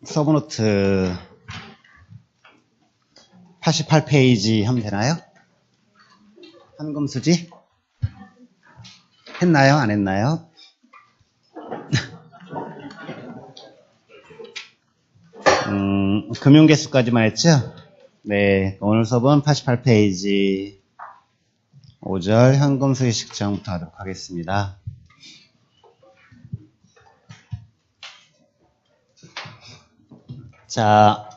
서브노트 88페이지 하면 되나요? 한금수지? 했나요? 안 했나요? 금융개수까지만 했죠? 네, 오늘 수업은 88페이지 5절 현금수지 식정부터 하도록 하겠습니다. 자,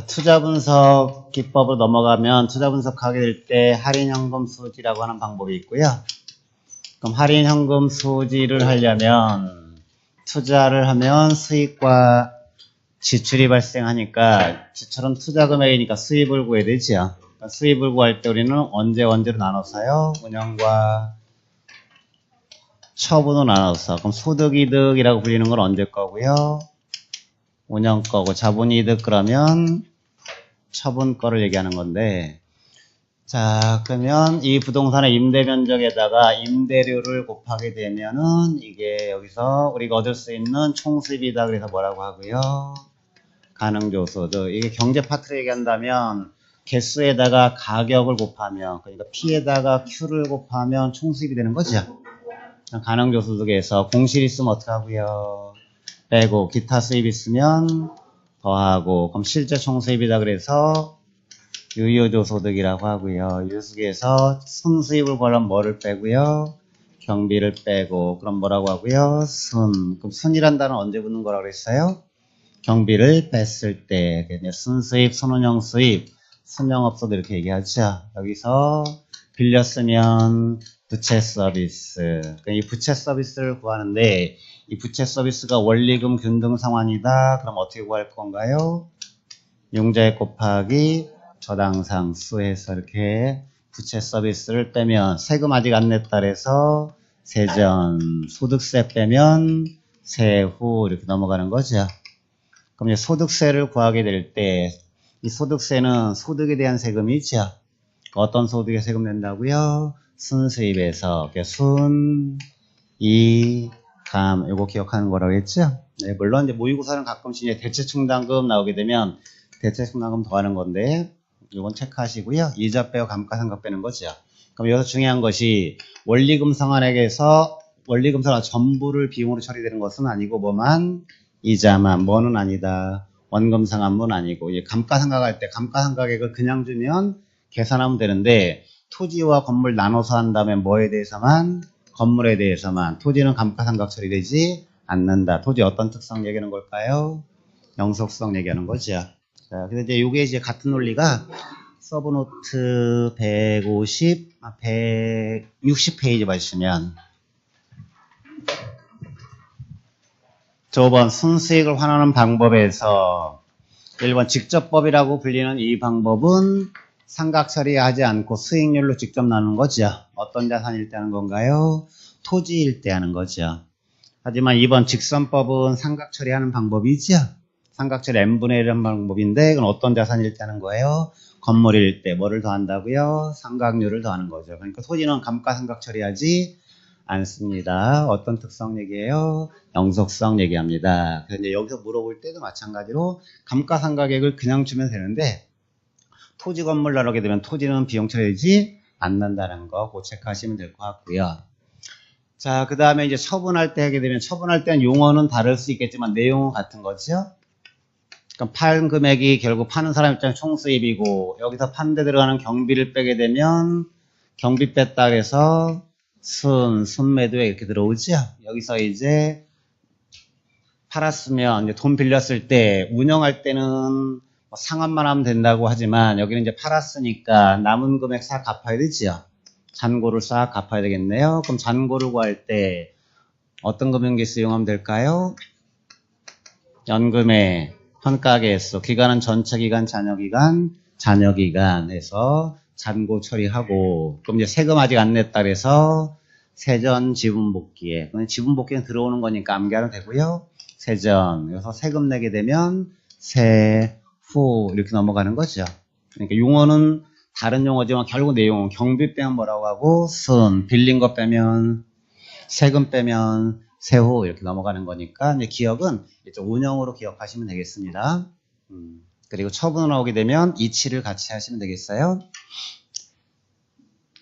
투자 분석 기법으로 넘어가면 투자 분석하게 될 때 할인 현금 수지라고 하는 방법이 있고요. 그럼 할인 현금 수지를 하려면 투자를 하면 수익과 지출이 발생하니까 지출은 투자 금액이니까 수입을 구해야 되죠. 그러니까 수입을 구할 때 우리는 언제로 나눠서요? 운영과 처분으로 나눠서. 그럼 소득이득이라고 불리는 건 언제 거고요? 운영 거고, 자본이득 그러면 처분 거를 얘기하는 건데, 자, 그러면 이 부동산의 임대 면적에다가 임대료를 곱하게 되면은 이게 여기서 우리가 얻을 수 있는 총수입이다. 그래서 뭐라고 하고요? 가능조소득. 이게 경제 파트를 얘기한다면 개수에다가 가격을 곱하면, 그러니까 P에다가 Q를 곱하면 총수입이 되는 거죠. 가능조소득에서 공실 있으면 어떻게 하고요? 빼고, 기타 수입 있으면 더하고, 그럼 실제 총수입이다. 그래서 유효조소득이라고 하고요. 유수기에서 순수입을 구하려면 뭐를 빼고요? 경비를 빼고, 그럼 뭐라고 하고요? 순. 그럼 순이란 단어는 언제 붙는 거라고 그랬어요? 경비를 뺐을 때. 순수입, 순운영 수입, 순영업소도 이렇게 얘기하죠. 여기서 빌렸으면 부채 서비스. 이 부채 서비스를 구하는데, 이 부채 서비스가 원리금 균등 상환이다. 그럼 어떻게 구할 건가요? 용자액 곱하기 저당상수해서 이렇게 부채 서비스를 빼면 세금 아직 안 냈다 그래서 세전, 소득세 빼면 세후 이렇게 넘어가는 거죠. 그럼 이제 소득세를 구하게 될 때 이 소득세는 소득에 대한 세금이죠. 어떤 소득에 세금 낸다고요? 순수입에서 순, 이, 감 이거 기억하는 거라고 했죠? 네, 물론 이제 모의고사는 가끔씩 이제 대체충당금 나오게 되면 대체충당금 더하는 건데 이건 체크하시고요. 이자 빼고 감가상각 빼는 거죠. 그럼 여기서 중요한 것이 원리금 상환액에서 원리금 상환 전부를 비용으로 처리되는 것은 아니고 뭐만 이자만 뭐는 아니다. 원금 상환은 아니고 이제 감가상각할 때 감가상각액을 그냥 주면 계산하면 되는데 토지와 건물 나눠서 한다면 뭐에 대해서만 건물에 대해서만 토지는 감가상각 처리되지 않는다. 토지 어떤 특성 얘기하는 걸까요? 영속성 얘기하는 거죠. 자, 그래서 이제 요게 이제 같은 논리가 서브노트 160페이지 보시면 저번 순수익을 환원하는 방법에서 1번 직접법이라고 불리는 이 방법은 상각 처리하지 않고 수익률로 직접 나누는 거죠. 어떤 자산일 때 하는 건가요? 토지일 때 하는 거죠. 하지만 2번 직선법은 상각 처리하는 방법이죠. 상각 처리 n분의 1이라는 방법인데 그건 어떤 자산일 때 하는 거예요? 건물일 때 뭐를 더한다고요? 상각률을 더하는 거죠. 그러니까 토지는 감가상각 처리하지 않습니다. 어떤 특성 얘기예요? 영속성 얘기합니다. 그래서 이제 여기서 물어볼 때도 마찬가지로 감가상각액을 그냥 주면 되는데 토지 건물 나누게 되면 토지는 비용 처리되지 않는다는 거 꼭 체크하시면 될 것 같고요. 자, 그 다음에 이제 처분할 때 하게 되면 처분할 때는 용어는 다를 수 있겠지만 내용은 같은 거죠. 그럼 판 금액이 결국 파는 사람 입장에 총수입이고 여기서 판 데 들어가는 경비를 빼게 되면 경비 뺐다 그래서 순매도에 이렇게 들어오죠. 여기서 이제 팔았으면 이제 돈 빌렸을 때 운영할 때는 뭐 상환만 하면 된다고 하지만 여기는 이제 팔았으니까 남은 금액 싹 갚아야 되죠. 잔고를 싹 갚아야 되겠네요. 그럼 잔고를 구할 때 어떤 금융계수 이용하면 될까요? 연금의 현가계수, 기간은 전체기간, 잔여기간 해서 잔고 처리하고 그럼 이제 세금 아직 안 냈다 그래서 세전 지분복귀에 지분복귀는 들어오는 거니까 암기하면 되고요. 세전, 여기서 세금 내게 되면 세후 이렇게 넘어가는 거죠. 그러니까 용어는 다른 용어지만 결국 내용은 경비 빼면 뭐라고 하고 순, 빌린 거 빼면 세금 빼면 세후 이렇게 넘어가는 거니까 이제 기억은 이쪽 운영으로 기억하시면 되겠습니다. 그리고 처분으로 나오게 되면 이치를 같이 하시면 되겠어요.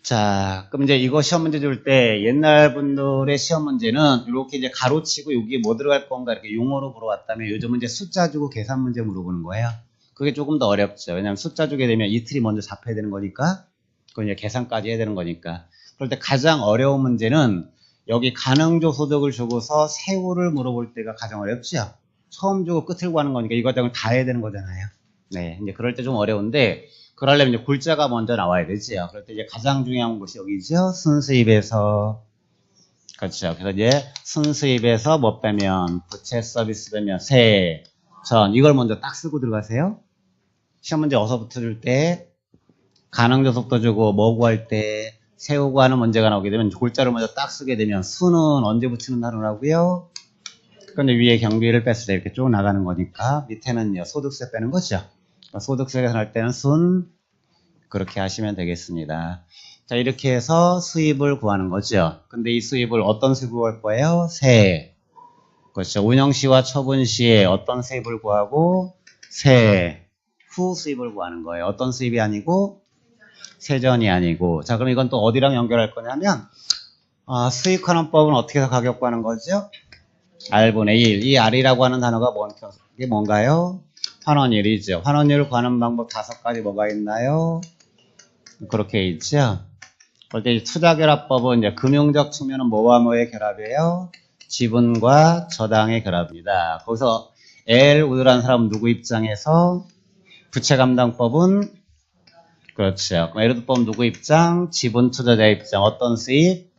자, 그럼 이제 이거 시험 문제 줄 때 옛날 분들의 시험 문제는 이렇게 이제 가로치고 여기에 뭐 들어갈 건가 이렇게 용어로 물어봤다면 요즘은 이제 숫자 주고 계산 문제 물어보는 거예요. 그게 조금 더 어렵죠. 왜냐하면 숫자 주게 되면 이틀이 먼저 잡혀야 되는 거니까 그건 이제 계산까지 해야 되는 거니까. 그럴 때 가장 어려운 문제는 여기 가능조 소득을 주고서 세후를 물어볼 때가 가장 어렵죠. 처음 주고 끝을 구하는 거니까 이 과정을 다 해야 되는 거잖아요. 네, 이제 그럴 때 좀 어려운데 그러려면 이제 골자가 먼저 나와야 되지요. 그럴 때 이제 가장 중요한 것이 여기죠. 순수입에서 그렇죠. 그래서 이제 순수입에서 뭐 빼면 부채 서비스 빼면 세, 전 이걸 먼저 딱 쓰고 들어가세요. 시험 문제 어서부터 줄 때 가능조 속도 주고 뭐 구할 때 세후 구하는 문제가 나오게 되면 골자를 먼저 딱 쓰게 되면 수는 언제 붙이는 단어라고요? 근데 위에 경비를 뺐을 때 이렇게 쭉 나가는 거니까 밑에는요 소득세 빼는 거죠. 소득세 계산할 때는 순 그렇게 하시면 되겠습니다. 자 이렇게 해서 수입을 구하는 거죠. 근데 이 수입을 어떤 수입을 구할 거예요? 세. 그렇죠. 운영시와 처분시에 어떤 수입을 구하고 세후 수입을 구하는 거예요. 어떤 수입이 아니고 세전이 아니고. 자 그럼 이건 또 어디랑 연결할 거냐면 수익환원법은 어떻게 해서 가격 구하는 거죠? R분의 1. 이 R이라고 하는 단어가 이게 뭔가요? 환원율이죠. 환원율 구하는 방법 5가지 뭐가 있나요? 그렇게 있죠. 그럴 때 투자결합법은 이제 금융적 측면은 뭐와 뭐의 결합이에요? 지분과 저당의 결합입니다. 거기서 L, 우드라는 사람은 누구 입장에서? 부채감당법은 그렇죠. 에르드법 누구 입장? 지분 투자자 입장. 어떤 수입?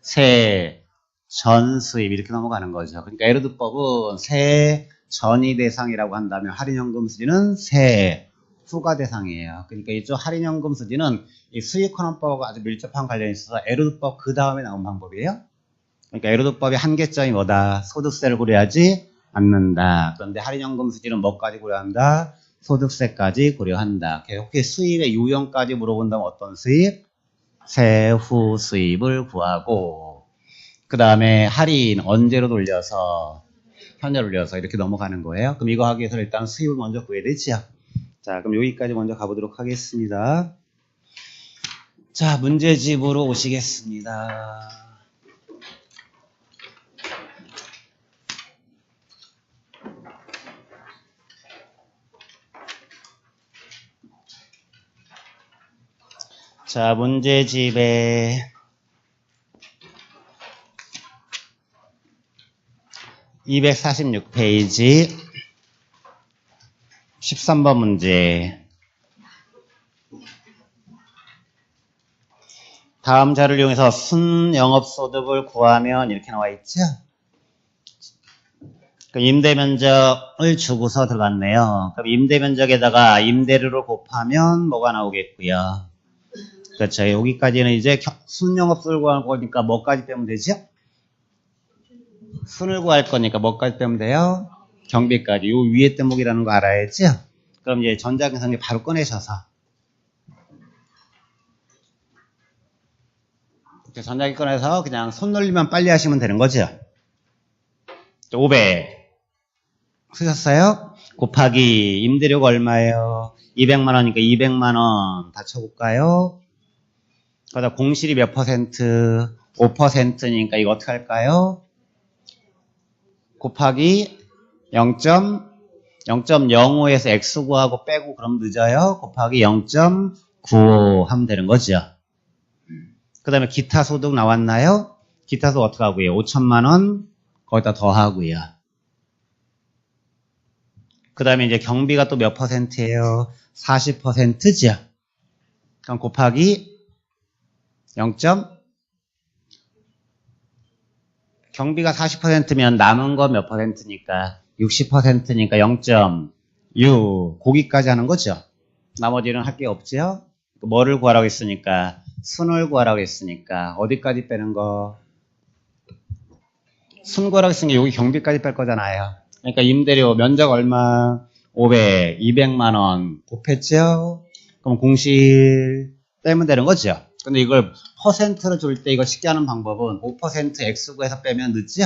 세, 전 수입 이렇게 넘어가는 거죠. 그러니까 에르드법은 세, 전이 대상이라고 한다면 할인연금 수지는 세, 후가 대상이에요. 그러니까 이쪽 할인연금 수지는 이 수익환원법하고 아주 밀접한 관련이 있어서 에르드법 그 다음에 나온 방법이에요. 그러니까 에르드법의 한계점이 뭐다? 소득세를 고려하지 않는다. 그런데 할인연금 수지는 뭐까지 고려한다? 소득세까지 고려한다. 혹시 수입의 유형까지 물어본다면 어떤 수입? 세후 수입을 구하고 그 다음에 할인 언제로 돌려서 현재 돌려서 이렇게 넘어가는 거예요. 그럼 이거 하기 위해서 일단 수입을 먼저 구해야 되죠. 자 그럼 여기까지 먼저 가보도록 하겠습니다. 자 문제집으로 오시겠습니다. 자 문제집에 246페이지 13번 문제. 다음 자료를 이용해서 순영업소득을 구하면 이렇게 나와 있죠. 임대면적을 주고서 들어갔네요. 그럼 임대면적에다가 임대료를 곱하면 뭐가 나오겠고요. 그렇죠. 여기까지는 이제 순영업소득을 구할 거니까 뭐까지 빼면 되죠? 순을 구할 거니까 뭐까지 빼면 돼요? 경비까지. 요 위에 대목이라는 거 알아야죠? 그럼 이제 전자계산기 바로 꺼내셔서 이렇게 전자기 꺼내서 그냥 손놀리면 빨리 하시면 되는 거죠? 500 쓰셨어요? 곱하기 임대료가 얼마예요? 200만원이니까 200만원 다 쳐볼까요? 그러다 공실이 몇 퍼센트? 5%니까 이거 어떻게 할까요? 곱하기 0.05에서 x 구하고 빼고 그럼 늦어요. 곱하기 0.95 하면 되는 거죠. 그 다음에 기타 소득 나왔나요? 기타 소득 어떻게 하고요? 5천만원 거기다 더 하고요. 그 다음에 이제 경비가 또 몇 퍼센트예요? 40%죠. 그럼 곱하기 0. 경비가 40%면 남은 거 몇 퍼센트니까 60%니까 0.6 거기까지 하는 거죠. 나머지는 할 게 없죠. 뭐를 구하라고 했으니까 순을 구하라고 했으니까 어디까지 빼는 거? 순 구하라고 했으니까 여기 경비까지 뺄 거잖아요. 그러니까 임대료 면적 얼마? 500, 200만원 곱했죠. 그럼 공실 빼면 되는 거죠. 근데 이걸 퍼센트로 줄 때 이거 쉽게 하는 방법은 5% X구에서 빼면 늦죠?